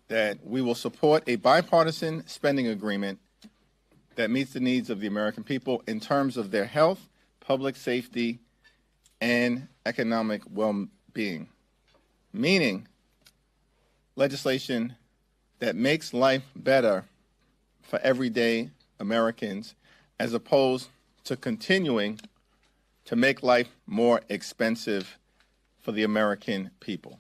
that we will support a bipartisan spending agreement that meets the needs of the American people in terms of their health, public safety, and economic well-being, meaning legislation that makes life better for everyday Americans as opposed to continuing to make life more expensive for the American people.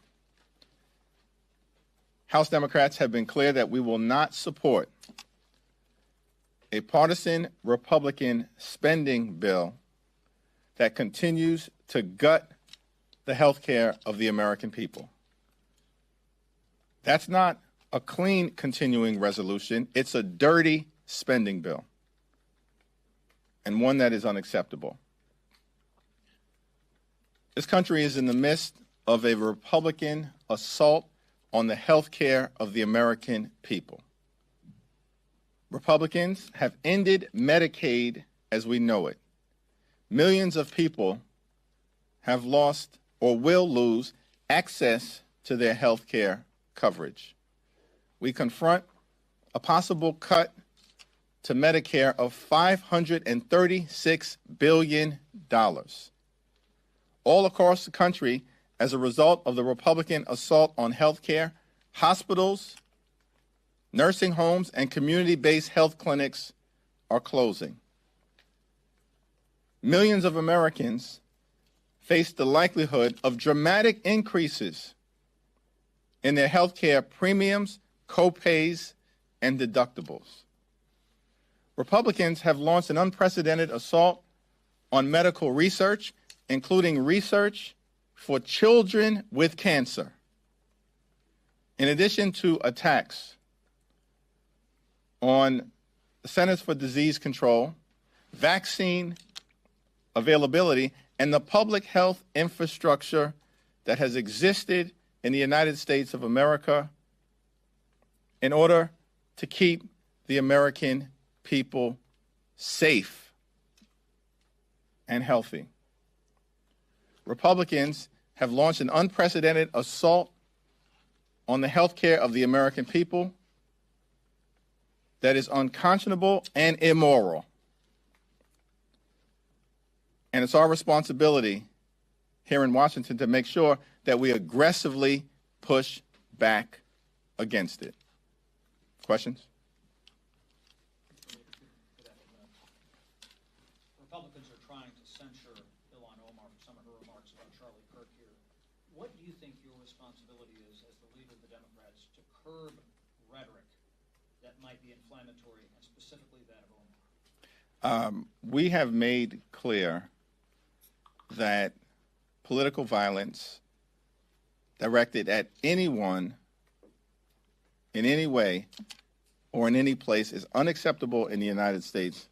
House Democrats have been clear that we will not support a partisan Republican spending bill that continues to gut the health care of the American people. That's not a clean continuing resolution. It's a dirty spending bill, and one that is unacceptable. This country is in the midst of a Republican assault on the health care of the American people. Republicans have ended Medicaid as we know it. Millions of people have lost or will lose access to their health care coverage. We confront a possible cut to Medicare of $536 billion. All across the country, as a result of the Republican assault on health care, hospitals, nursing homes, and community-based health clinics are closing. Millions of Americans face the likelihood of dramatic increases in their health care premiums, co-pays, and deductibles. Republicans have launched an unprecedented assault on medical research, including research for children with cancer. In addition to attacks on the Centers for Disease Control, vaccine availability, and the public health infrastructure that has existed in the United States of America in order to keep the American people safe and healthy. Republicans have launched an unprecedented assault on the health care of the American people that is unconscionable and immoral. And it's our responsibility here in Washington to make sure that we aggressively push back against it. Questions? Republicans are trying to censure Ilhan Omar for some of her remarks about Charlie Kirk here. What do you think your responsibility is as the leader of the Democrats to curb rhetoric that might be inflammatory, and specifically that of Omar? We have made clear that political violence directed at anyone in any way or in any place is unacceptable in the United States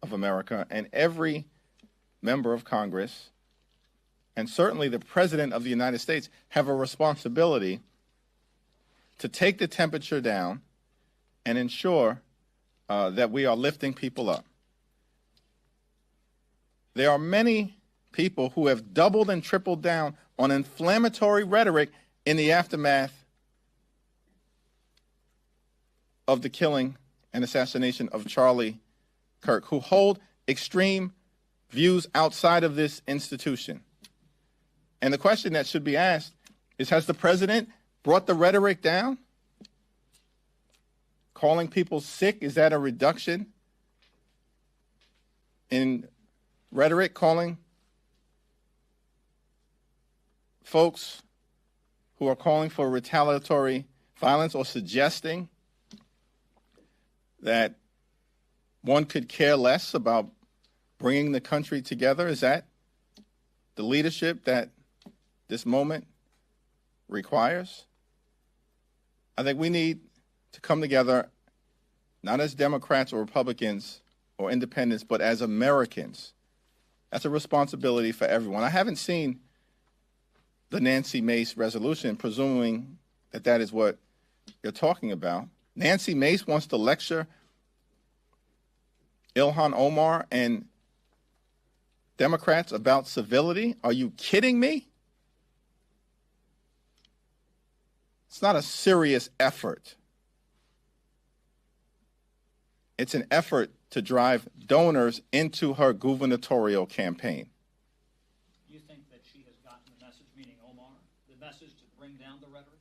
of America, and every member of Congress and certainly the President of the United States have a responsibility to take the temperature down and ensure that we are lifting people up. There are many people who have doubled and tripled down on inflammatory rhetoric in the aftermath of the killing and assassination of Charlie Kirk, who hold extreme views outside of this institution. And the question that should be asked is, has the president brought the rhetoric down? Calling people sick, is that a reduction in rhetoric? Calling folks who are calling for retaliatory violence or suggesting that one could care less about bringing the country together, is that the leadership that this moment requires? I think we need to come together, not as Democrats or Republicans or independents, but as Americans. That's a responsibility for everyone. I haven't seen the Nancy Mace resolution, presuming that that is what you're talking about. Nancy Mace wants to lecture Ilhan Omar and Democrats about civility? Are you kidding me? It's not a serious effort. It's an effort to drive donors into her gubernatorial campaign. You think that she has gotten the message, meaning Omar, the message to bring down the rhetoric?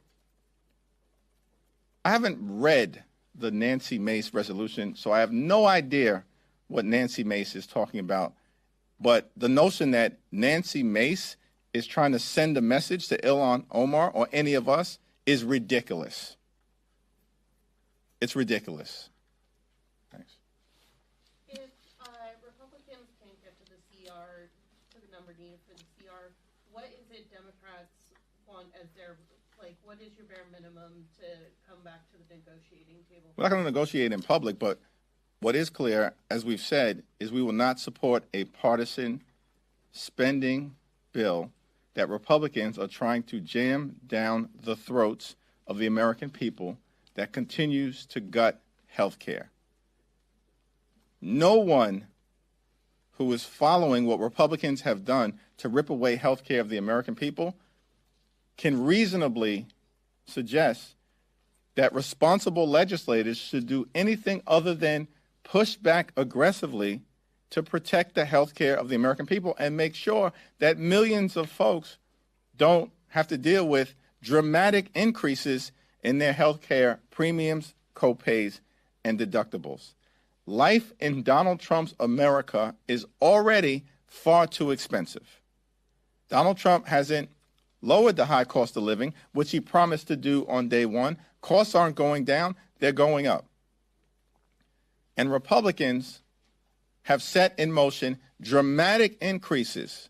I haven't read the Nancy Mace resolution, so I have no idea what Nancy Mace is talking about. But the notion that Nancy Mace is trying to send a message to Ilhan Omar or any of us is ridiculous. It's ridiculous. Thanks. If Republicans can't get to the CR, to the number needed for the CR, what is it Democrats want as their, like, what is your bare minimum to come back to the negotiating table? We're not going to negotiate in public, but what is clear, as we've said, is we will not support a partisan spending bill that Republicans are trying to jam down the throats of the American people that continues to gut health care. No one who is following what Republicans have done to rip away health care of the American people can reasonably suggest that responsible legislators should do anything other than push back aggressively to protect the health care of the American people and make sure that millions of folks don't have to deal with dramatic increases in their health care premiums, copays, and deductibles. Life in Donald Trump's America is already far too expensive. Donald Trump hasn't lowered the high cost of living, which he promised to do on day one. Costs aren't going down, they're going up. And Republicans have set in motion dramatic increases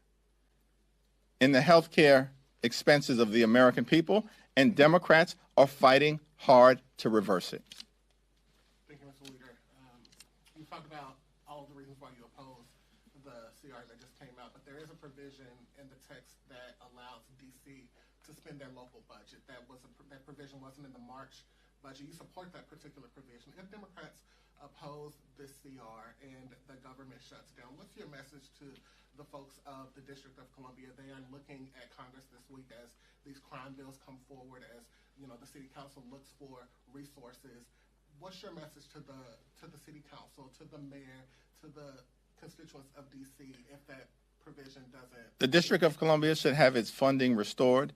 in the health care expenses of the American people, and Democrats are fighting hard to reverse it. Thank you, Mr. Leader. You talked about all of the reasons why you oppose the CR that just came out, but there is a provision in the text that allows D.C. to spend their local budget. That provision wasn't in the March budget. You support that particular provision. If Democrats oppose this CR and the government shuts down, what's your message to the folks of the District of Columbia? They are looking at Congress this week as these crime bills come forward, as the City Council looks for resources. What's your message to the City Council, to the mayor, to the constituents of D.C. if that provision doesn't? The District of Columbia should have its funding restored.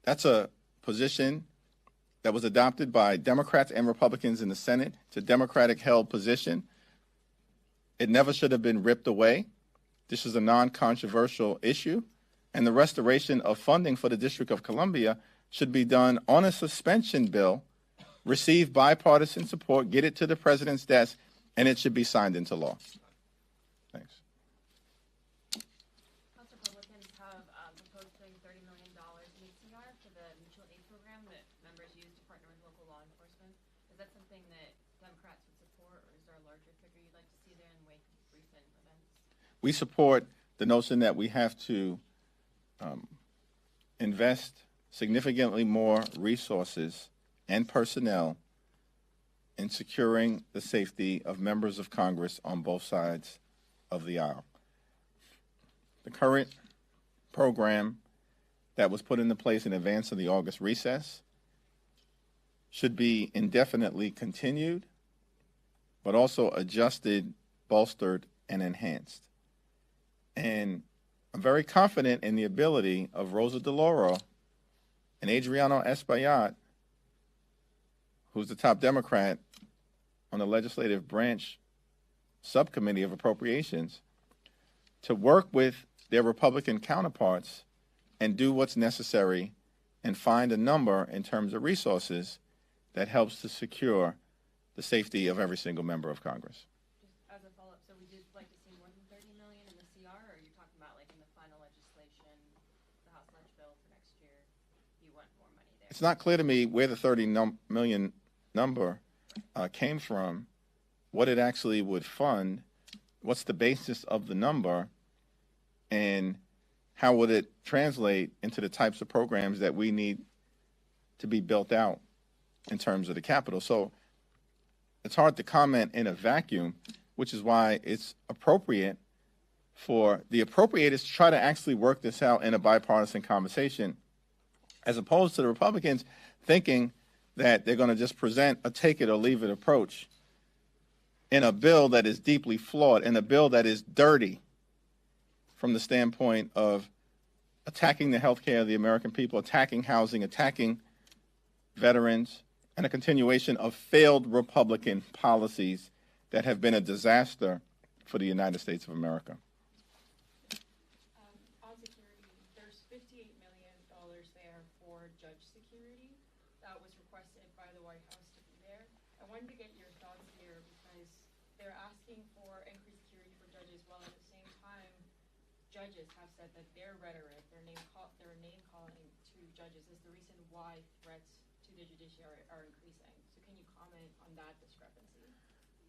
That's a position that was adopted by Democrats and Republicans in the Senate. It's a Democratic-held position. It never should have been ripped away. This is a non-controversial issue, and the restoration of funding for the District of Columbia should be done on a suspension bill, receive bipartisan support, get it to the president's desk, and it should be signed into law. Thanks. House Republicans have proposed putting $30 million in the CR for the mutual aid program that members use to partner with local law enforcement. Is that something that Democrats would support, or is there a larger figure you'd like to see there in the wake of recent events? We support the notion that we have to invest significantly more resources and personnel in securing the safety of members of Congress on both sides of the aisle. The current program that was put into place in advance of the August recess should be indefinitely continued, but also adjusted, bolstered, and enhanced. And I'm very confident in the ability of Rosa DeLauro and Adriano Espaillat, who's the top Democrat on the legislative branch subcommittee of appropriations, to work with their Republican counterparts and do what's necessary and find a number in terms of resources that helps to secure the safety of every single member of Congress. Just as a follow-up, so would you like to see more than $30 million in the CR, or are you talking about like in the final legislation, the House Ledge bill for next year, you want more money there? It's not clear to me where the $30 million number came from, what it actually would fund, what's the basis of the number, and how would it translate into the types of programs that we need to be built out in terms of the Capitol. So it's hard to comment in a vacuum, which is why it's appropriate for the appropriators to try to actually work this out in a bipartisan conversation as opposed to the Republicans thinking that they're going to just present a take it or leave it approach in a bill that is deeply flawed, in a bill that is dirty from the standpoint of attacking the health care of the American people, attacking housing, attacking veterans, and a continuation of failed Republican policies that have been a disaster for the United States of America. On security, there's $58 million there for judge security. That was requested by the White House to be there. I wanted to get your thoughts here because they're asking for increased security for judges while at the same time judges have said that their rhetoric, their name calling to judges is the reason why threats to the judiciary are increasing. So can you comment on that discrepancy?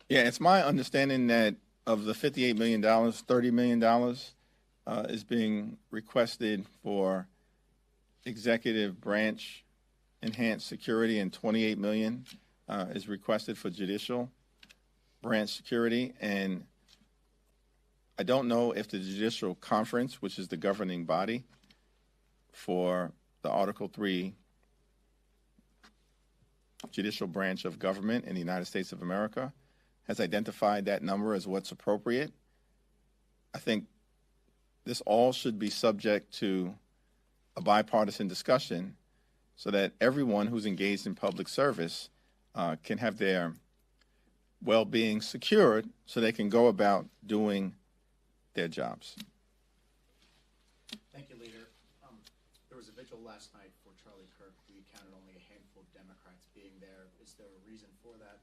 Yeah, it's my understanding that of the $58 million, $30 million is being requested for executive branch enhanced security, and $28 million is requested for judicial branch security. And I don't know if the Judicial Conference, which is the governing body for the Article 3 judicial branch of government in the United States of America, has identified that number as what's appropriate. I think this all should be subject to a bipartisan discussion so that everyone who's engaged in public service can have their well-being secured so they can go about doing their jobs. Thank you, Leader. There was a vigil last night for Charlie Kirk. We counted only a handful of Democrats being there. Is there a reason for that?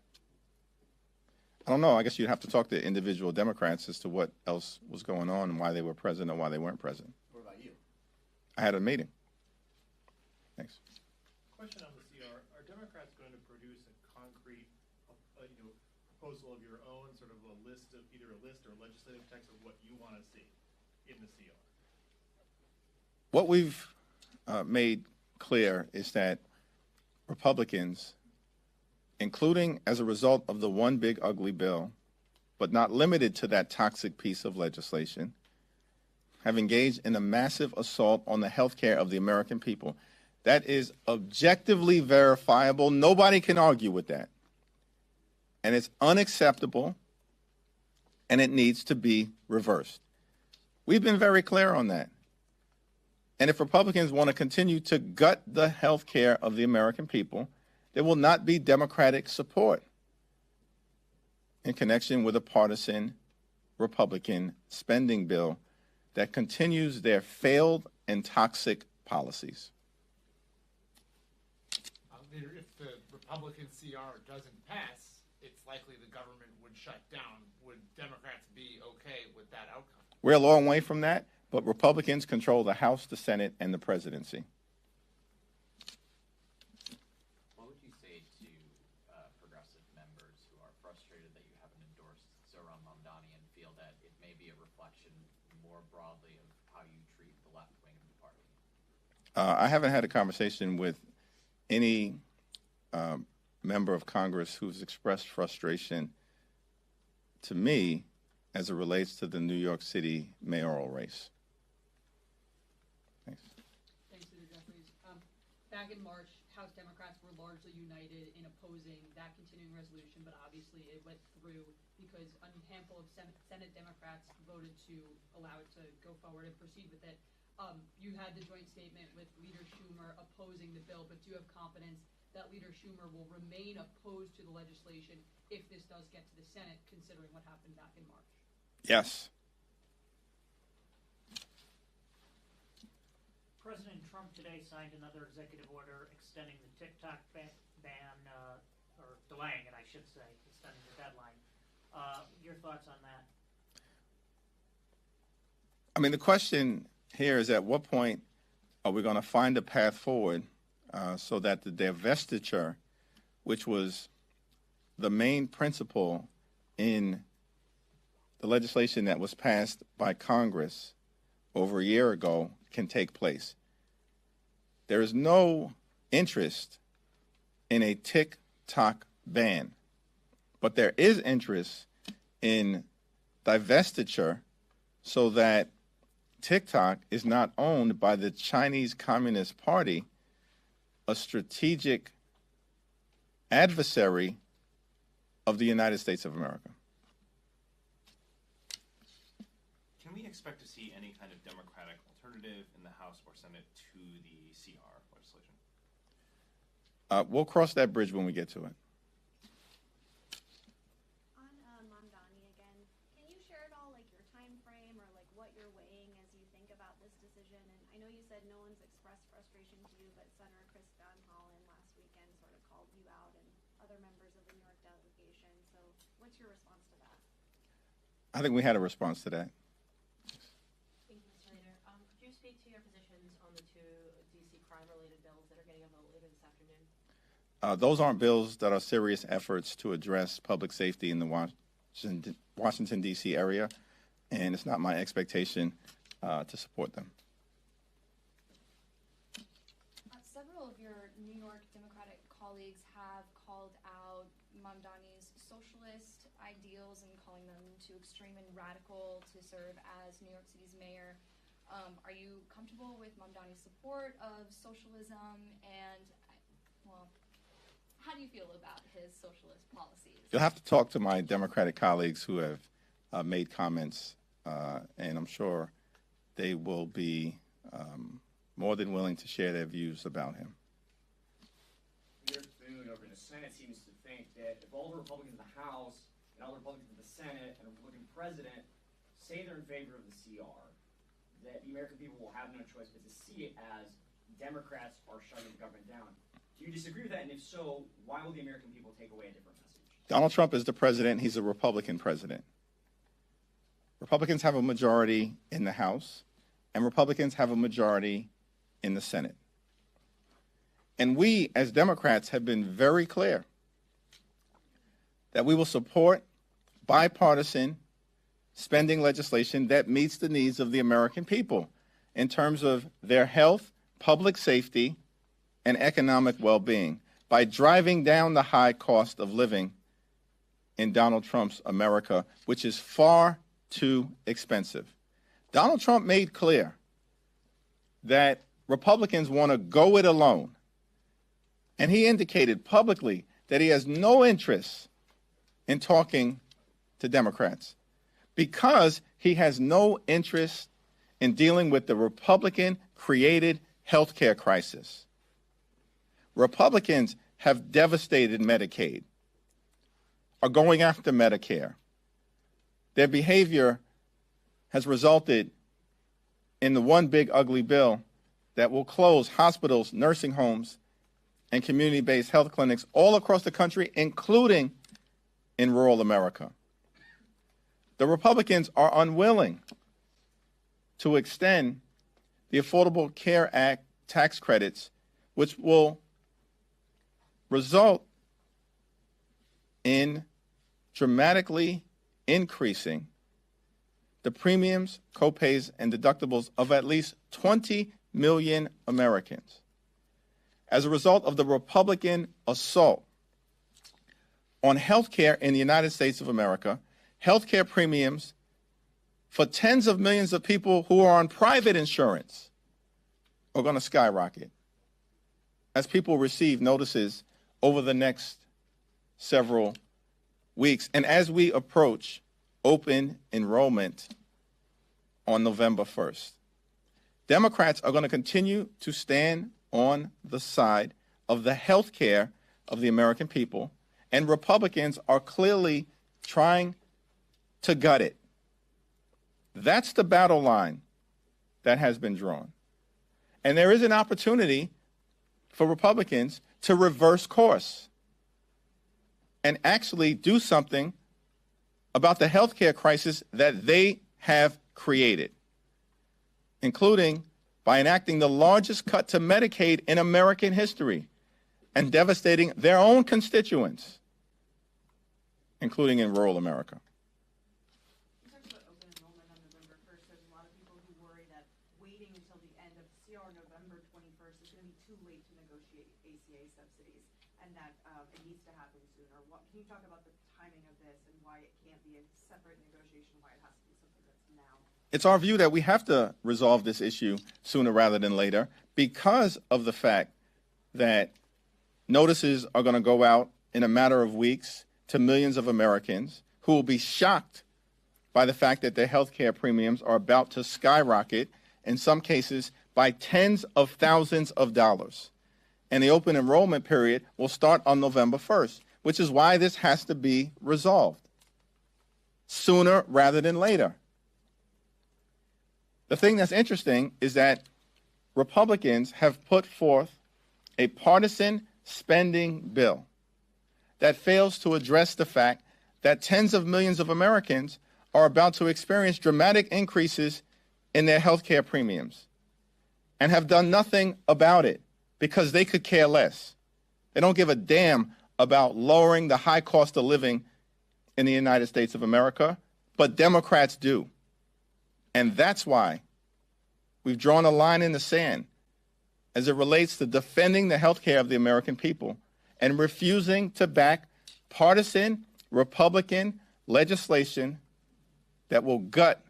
I don't know. I guess you'd have to talk to individual Democrats as to what else was going on and why they were present or why they weren't present. What about you? I had a meeting. Thanks. Question on the CR: are Democrats going to produce a concrete, proposal of your own, sort of a list of either a list or legislative text of what you want to see in the CR? What we've made clear is that Republicans, including as a result of the one big ugly bill, but not limited to that toxic piece of legislation, have engaged in a massive assault on the health care of the American people. That is objectively verifiable. Nobody can argue with that. And it's unacceptable, and it needs to be reversed. We've been very clear on that. And if Republicans want to continue to gut the health care of the American people, there will not be Democratic support in connection with a partisan Republican spending bill that continues their failed and toxic policies. If the Republican CR doesn't pass, it's likely the government would shut down. Would Democrats be okay with that outcome? We're a long way from that, but Republicans control the House, the Senate, and the presidency. What would you say to progressive members who are frustrated that you haven't endorsed Zohran Mamdani and feel that it may be a reflection more broadly of how you treat the left wing of the party? I haven't had a conversation with any member of Congress who's expressed frustration to me as it relates to the New York City mayoral race. Thanks. Thanks, Senator Jeffries. Back in March, House Democrats were largely united in opposing that continuing resolution, but obviously it went through because a handful of Senate Democrats voted to allow it to go forward and proceed with it. You had the joint statement with Leader Schumer opposing the bill, but do you have confidence that Leader Schumer will remain opposed to the legislation if this does get to the Senate, considering what happened back in March? Yes. President Trump today signed another executive order extending the TikTok ban, or delaying it, I should say, extending the deadline. Your thoughts on that? I mean, the question here is at what point are we going to find a path forward so that the divestiture, which was the main principle in the legislation that was passed by Congress over a year ago, can take place. There is no interest in a TikTok ban, but there is interest in divestiture so that TikTok is not owned by the Chinese Communist Party, a strategic adversary of the United States of America. Can we expect to see any kind of Democratic alternative in the House or Senate to the CR legislation? We'll cross that bridge when we get to it. On Mamdani again, can you share at all like your time frame or like what you're weighing as you think about this decision? And I know you said no one's expressed frustration to you, but Senator Chris Van Hollen last weekend sort of called you out and other members of the New York delegation. So what's your response to that? I think we had a response to that. Thank you, Mr. Leader. Could you speak to your positions on the two D.C. crime-related bills that are getting a vote later this afternoon? Those aren't bills that are serious efforts to address public safety in the Washington, D.C. area, and it's not my expectation to support them. Several of your New York Democratic colleagues have called out Mamdani's socialist ideals and calling them too extreme and radical to serve as New York City's mayor. Are you comfortable with Mamdani's support of socialism, and, well, how do you feel about his socialist policies? You'll have to talk to my Democratic colleagues who have made comments, and I'm sure they will be more than willing to share their views about him. Mayor Boone over in the Senate seems to think that if all the Republicans in the House and all the Republicans in the Senate and a Republican president say they're in favor of the CR, that the American people will have no choice but to see it as Democrats are shutting the government down. Do you disagree with that? And if so, why will the American people take away a different message? Donald Trump is the president. He's a Republican president. Republicans have a majority in the House, and Republicans have a majority in the Senate. And we, as Democrats, have been very clear that we will support bipartisan spending legislation that meets the needs of the American people in terms of their health, public safety, and economic well-being by driving down the high cost of living in Donald Trump's America, which is far too expensive. Donald Trump made clear that Republicans want to go it alone, and he indicated publicly that he has no interest in talking to Democrats because he has no interest in dealing with the Republican-created health care crisis. Republicans have devastated Medicaid, are going after Medicare. Their behavior has resulted in the one big ugly bill that will close hospitals, nursing homes, and community-based health clinics all across the country, including in rural America. The Republicans are unwilling to extend the Affordable Care Act tax credits, which will result in dramatically increasing the premiums, copays, and deductibles of at least 20 million Americans. As a result of the Republican assault on health care in the United States of America, health care premiums for tens of millions of people who are on private insurance are going to skyrocket as people receive notices over the next several weeks, and as we approach open enrollment on November 1st. Democrats are going to continue to stand on the side of the health care of the American people, and Republicans are clearly trying to gut it. That's the battle line that has been drawn. And there is an opportunity for Republicans to reverse course and actually do something about the health care crisis that they have created, including by enacting the largest cut to Medicaid in American history and devastating their own constituents, including in rural America. You talked about open enrollment on November 1st. There's a lot of people who worry that waiting until the end of CR November 21st is going to be too late to negotiate ACA subsidies, and that it needs to happen sooner. Can you talk about the timing of this and why it can't be a separate negotiation, why it has to be something that's now? It's our view that we have to resolve this issue sooner rather than later because of the fact that notices are going to go out in a matter of weeks to millions of Americans who will be shocked by the fact that their health care premiums are about to skyrocket, in some cases by tens of thousands of dollars. And the open enrollment period will start on November 1st, which is why this has to be resolved sooner rather than later. The thing that's interesting is that Republicans have put forth a partisan spending bill that fails to address the fact that tens of millions of Americans are about to experience dramatic increases in their health care premiums and have done nothing about it because they could care less. They don't give a damn about lowering the high cost of living in the United States of America, but Democrats do. And that's why we've drawn a line in the sand as it relates to defending the health care of the American people and refusing to back partisan Republican legislation that will gut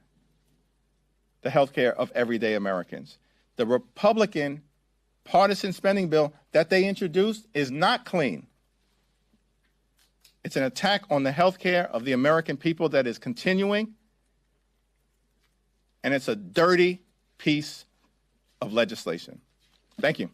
the health care of everyday Americans. The Republican partisan spending bill that they introduced is not clean. It's an attack on the health care of the American people that is continuing, and it's a dirty piece of legislation. Thank you.